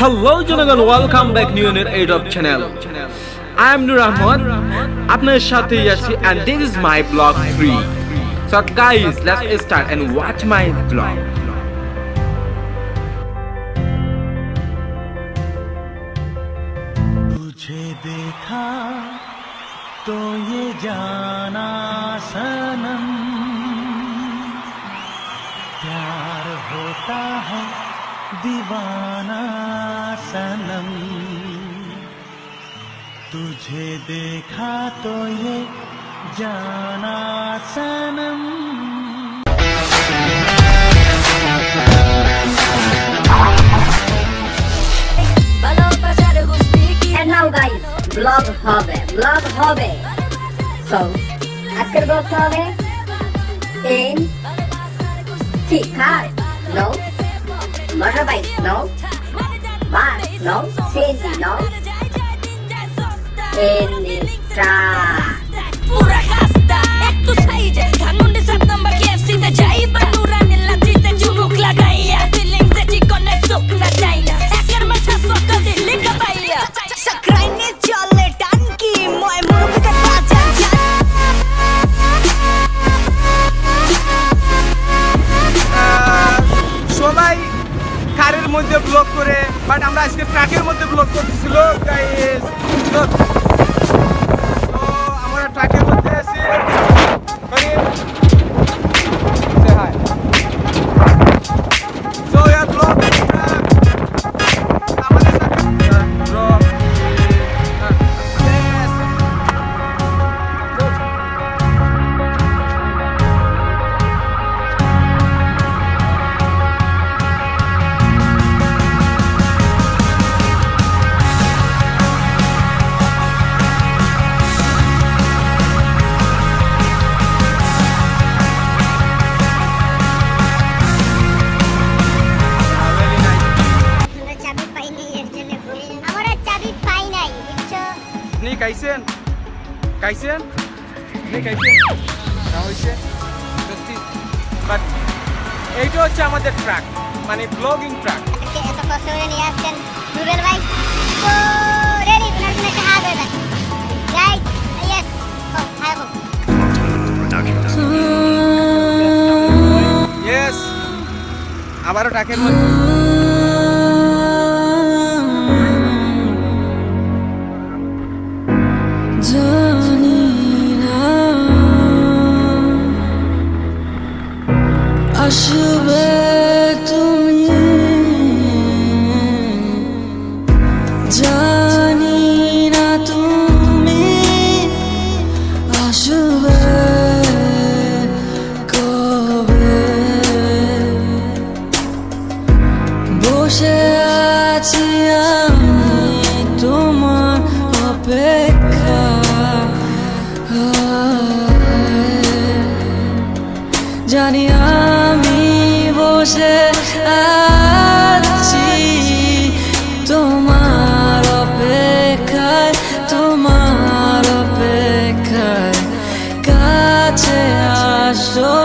Hello জনগণ, welcome back new YouTube channel. I am Nur Ahmad. আপনাদের সাথে আছি and this is my vlog 3. So guys, let's start and watch my vlog. तुझे देखा तो ये जाना सनम प्यार होता है दीवाना सनम तुझे देखा तो ये जाना सनम And now guys, vlog hobe. So, আজকের vlog হবে in car, no, motorbike, no, bus, no, CNG, no, in truck. Pura casta, tu saije, Dhanmundi 7 number KFC te jaiba, Nurani latite chumuk lagaiya, feeling se chikone suk na jaina, eker mein 600 ka dilli ka baiya, sakraine chole tanki, moy muruk ka bajan jan. সবাই কারের মধ্যে blog করে, but আমরা আজকে ট্রাকের মধ্যে blog করতেছিল guys. তো আমরা ট্রাকের মধ্যে আছি। সে হাই। সো ইয়া ব্লগ আমাদের সাথে ব্রো কাইছেন বাট এইটা হচ্ছে আমাদের ট্রাক, মানে ব্লগিং ট্রাক। এত কষ্ট করে নিয়ে আসছেন রুবেল ভাই, তো রেডি আপনার জন্য একটা হাত হয়ে যায় গাইস। ইয়েস, ও হাই ইয়েস, আবারও ট্রাকের মধ্যে আসবে তুমি, জানি না তুমি আসবে কবে, বসে আছি আমি তোমার অপেক্ষা, জানি আমি বসে আছি তোমার অপেক্ষায়, তোমার অপেক্ষায়, কাছে আসো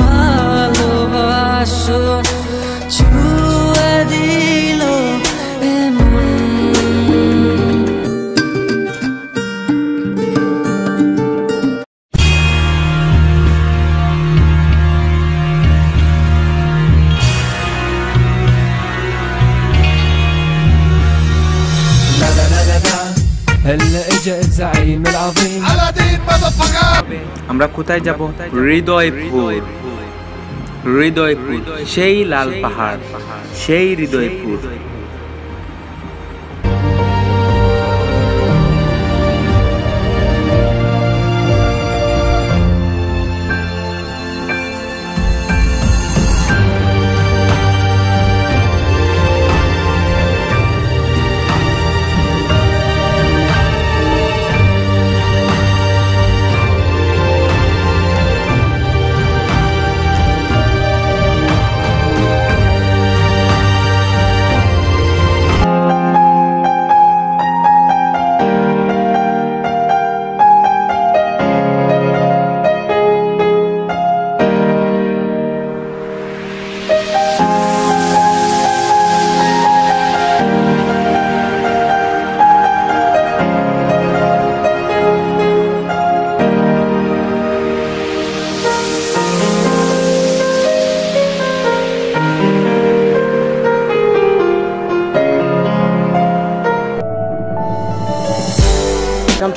ভালোবাসো, ছুঁয়ে দিল এমন। هلا اجا الزعيم العظيم আমরা কোথায় যাব? হৃদয়পুর, সেই লাল পাহাড়, সেই Hridaypur.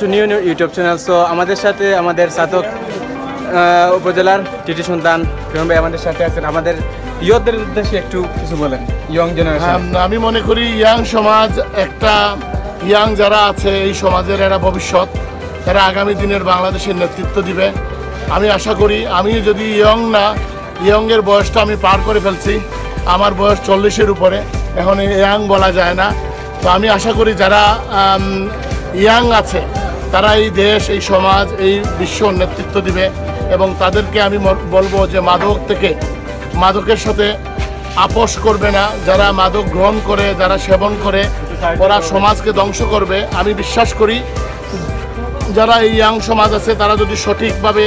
Two new YouTube channel. So আমাদের সাথে আমাদের সাতক উপজেলার টিটি সন্তান ফিরোজ ভাই আমাদের সাথে আছেন। আমাদের ইয়ুথদের উদ্দেশ্যে একটু কিছু বলেন, ইয়ং জেনারেশন। আমি মনে করি ইয়াং সমাজ একটা ইয়াং যারা আছে এই সমাজের এরা ভবিষ্যৎ, এরা আগামী দিনের বাংলাদেশের নেতৃত্ব দিবে। আমি আশা করি, আমি যদি ইয়ংয়ের বয়সটা আমি পার করে ফেলছি, আমার বয়স 40-এর উপরে, এখন ইয়াং বলা যায় না। তো আমি আশা করি যারা ইয়াং আছে তারা এই দেশ, এই সমাজ, এই বিশ্ব নেতৃত্ব দিবে এবং তাদেরকে আমি বলবো যে মাদকের সাথে আপোষ করবে না। যারা মাদক গ্রহণ করে, যারা সেবন করে, ওরা সমাজকে ধ্বংস করবে। আমি বিশ্বাস করি যারা এই ইয়াং সমাজ আছে তারা যদি সঠিকভাবে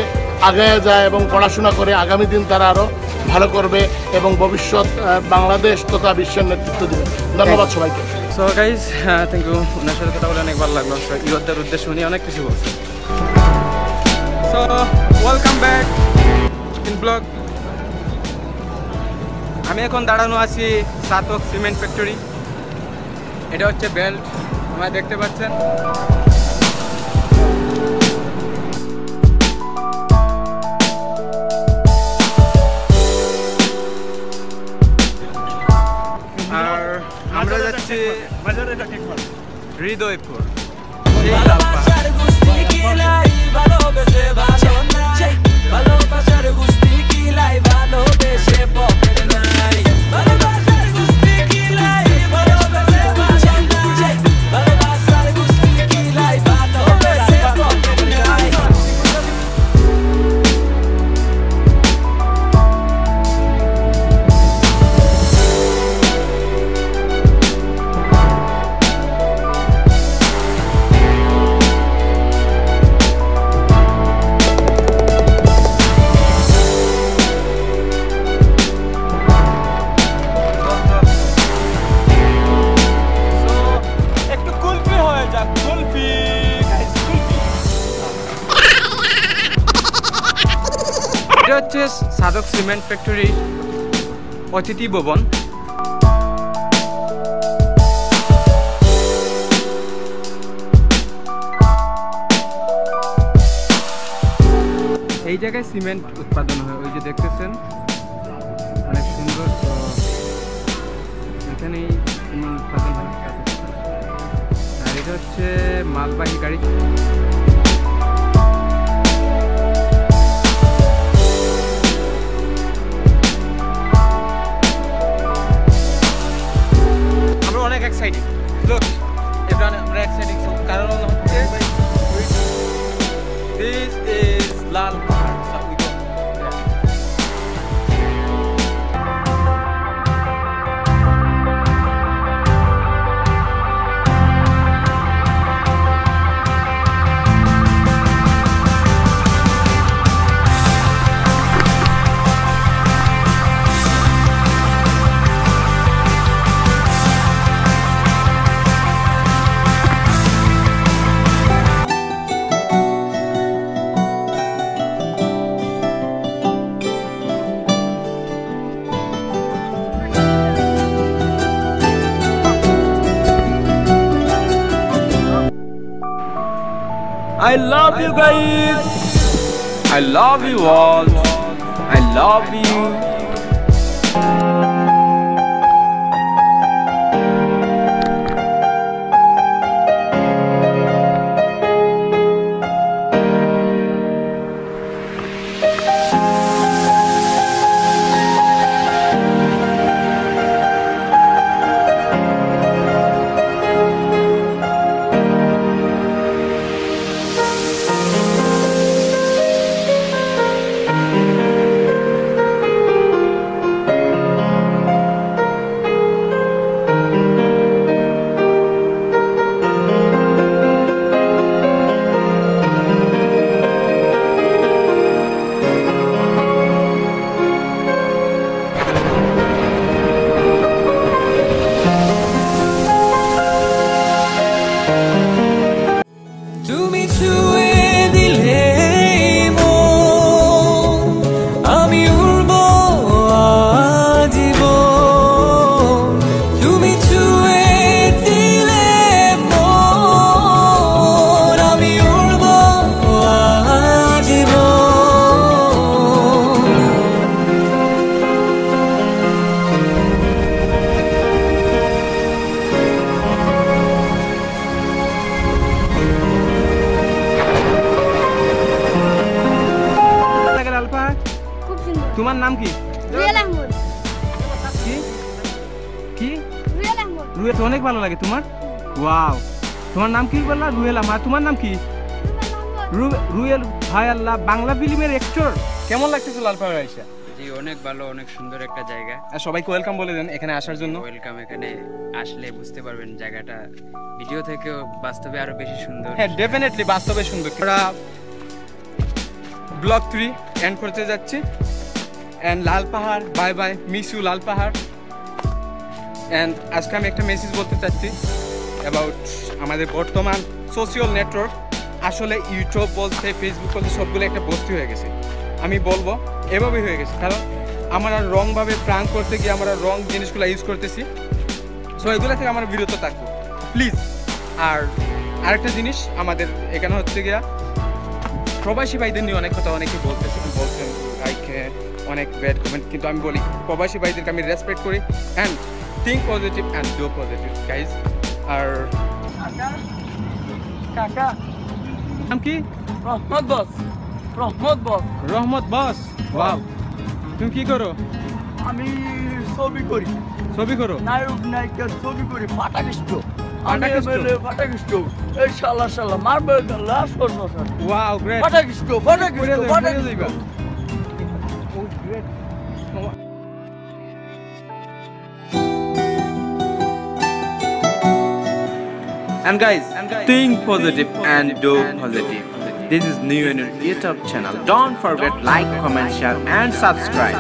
আগায় যায় এবং পড়াশোনা করে, আগামী দিন তারা আরও ভালো করবে এবং ভবিষ্যৎ বাংলাদেশ তথা বিশ্বের নেতৃত্ব দেবে। ধন্যবাদ সবাইকে। So guys, thank you. ওনার সাথে কথা বলে অনেক ভালো লাগলো। ইয়ুথদের উদ্দেশ্যে উনি অনেক কিছু বলছেন। So welcome back in blog. আমি এখন দাঁড়ানো আছি সাতক সিমেন্ট ফ্যাক্টরি। এটা হচ্ছে বেল্ট, আপনারা দেখতে পাচ্ছেন। আর আমরা যাচ্ছি হৃদয়পুর। এটা হচ্ছে সাতক সিমেন্ট ফ্যাক্টরি অতিথি ভবন। এই জায়গায় সিমেন্ট উৎপাদন হয়, ওই যে দেখতেছেন অনেক সুন্দর। এখানেই সিমেন্ট উৎপাদন হয়। আর এটা হচ্ছে মালবাহী গাড়ি। Exciting. Look, everyone, we're exciting. So, karon hocche this is Lal Park. So we go. I love you guys. I love you all. I love you. নাম কি? রুয়েল আহমদ। কি কি? রুয়েল আহমদ। রুয়েল অনেক ভালো লাগে তোমার? ওয়াও, তোমার নাম কি বললা? রুয়েল আহমদ। তোমার নাম কি? রুয়েল ভাই আল্লাহ, বাংলা ফিল্মের অ্যাক্টর। কেমন লাগতেছে লালপাহাড় আইসা? জি অনেক ভালো, অনেক সুন্দর একটা জায়গা। আর সবাইকে ওয়েলকাম বলে দেন এখানে আসার জন্য। ওয়েলকাম, এখানে আসলে বুঝতে পারবেন জায়গাটা ভিডিও থেকেও বাস্তবে আরো বেশি সুন্দর। হ্যাঁ ডেফিনেটলি বাস্তবে সুন্দর। আমরা ব্লগ 3 এন্ড করতে যাচ্ছি। And Lalpahar bye bye, miss you Lalpahar. And আজকে আমি একটা মেসেজ বলতে চাচ্ছি অ্যাবাউট আমাদের বর্তমান সোশ্যাল নেটওয়ার্ক। আসলে ইউটিউব বলতে, ফেসবুক বলতে সবগুলো একটা বস্তি হয়ে গেছে। আমি বলবো এভাবেই হয়ে গেছে, কারণ আমরা রংভাবে প্রাণ করতে গিয়ে আমরা রং জিনিসগুলো ইউজ করতেছি। সো এগুলো থেকে আমরা বিরত থাকবো প্লিজ। আর আরেকটা জিনিস, আমাদের এখানে হচ্ছে গিয়া প্রবাসী ভাইদের নিয়ে অনেক কথা অনেকে বলতেন লাইক অনেক ব্যাড কমেন্ট, কিন্তু আমি বলি প্রবাসী ভাইদেরকে আমি রেসপেক্ট করি and think positive and do positive guys. আর কাকা নাম কি? রহমত বস। রহমত বস। রহমত বস। ওয়াও, তুমি কি করো? আমি ছবি করি। ছবি করো? নায়ক নায়িকার ছবি করি। ফাটাকিষ্ট। ফাটাকিষ্ট? ফাটাকিষ্ট। এই শালা শালা মারবে গলা শোন শোন। Wow great. ফাটাকিষ্ট ফাটাকিষ্ট ফাটাকিষ্ট। And guys, think positive and do positive. This is new in your YouTube channel. Don't forget like, comment, share and subscribe.